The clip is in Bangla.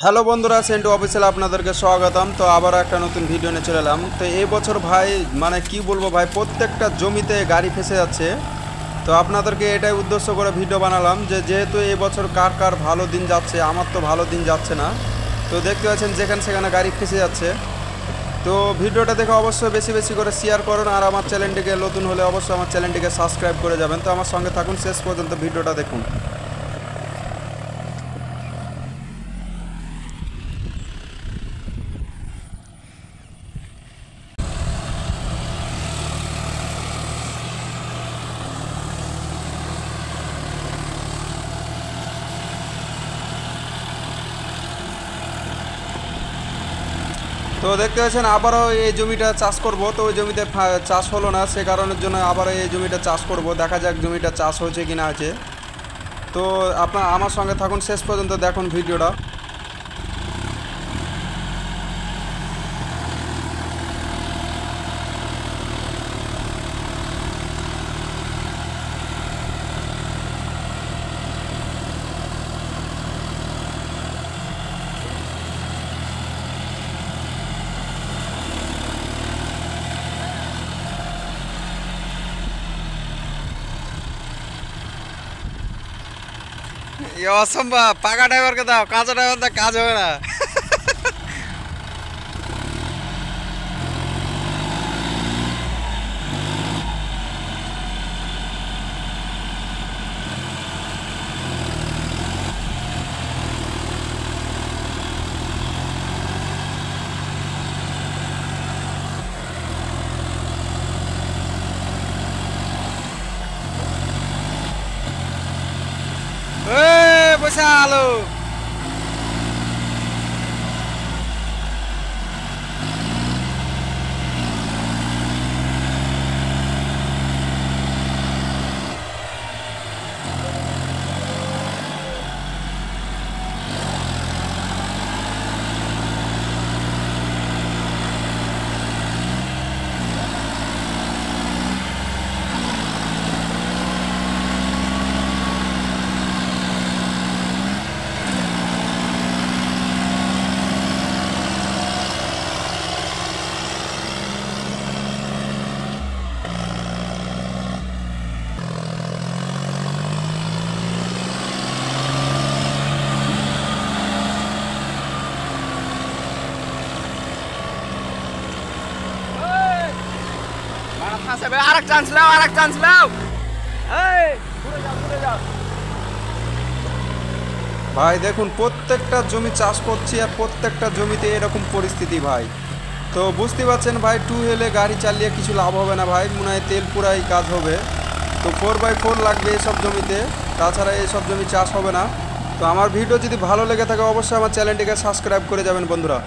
হ্যালো বন্ধুরা, সেন্টু অফিসিয়াল আপনাদেরকে স্বাগতম। তো আবার একটা নতুন ভিডিও নিয়ে চলে এলাম। তো এই বছর ভাই মানে কি বলবো ভাই, প্রত্যেকটা জমিতে গাড়ি ফেসে যাচ্ছে। তো আপনাদেরকে এটাই উদ্দেশ্য করে ভিডিও বানালাম যে যেহেতু এই বছর কার কার ভালো দিন যাচ্ছে, আমার তো ভালো দিন যাচ্ছে না। তো দেখতে পাচ্ছেন যেখানে সেখানে গাড়ি ফেসে যাচ্ছে। তো ভিডিওটা দেখে অবশ্যই বেশি বেশি করে শেয়ার করুন, আর আমার চ্যানেলটিকে নতুন হলে অবশ্যই আমার চ্যানেলটিকে সাবস্ক্রাইব করে যাবেন। তো আমার সঙ্গে থাকুন, শেষ পর্যন্ত ভিডিওটা দেখুন। তো দেখতে পাচ্ছেন আবারও এই জমিটা চাষ করব। তো ওই জমিতে চাষ হলো না, সে কারণের জন্য আবারও এই জমিটা চাষ করব। দেখা যাক জমিটা চাষ হয়েছে কি না আছে। তো আপনার আমার সঙ্গে থাকুন, শেষ পর্যন্ত দেখুন ভিডিওটা। অসম্ভব, পাকা ড্রাইভারকে দাও, কাঁচা ড্রাইভার দা কাজ হবে না। পয়সা আলো আরেক চান্স নাও, আরেক চান্স নাও। ভাই দেখুন প্রত্যেকটা জমি চাষ করছি, আর প্রত্যেকটা জমিতে এরকম পরিস্থিতি ভাই। তো বুঝতে পারছেন ভাই, 2 হুইলে গাড়ি চালিয়ে কিছু লাভ হবে না ভাই, মনে হয় তেল পুরাই কাজ হবে। তো 4x4 লাগবে এসব জমিতে, তাছাড়া এইসব জমি চাষ হবে না। তো আমার ভিডিও যদি ভালো লেগে থাকে অবশ্যই আমার চ্যানেলটিকে সাবস্ক্রাইব করে যাবেন বন্ধুরা।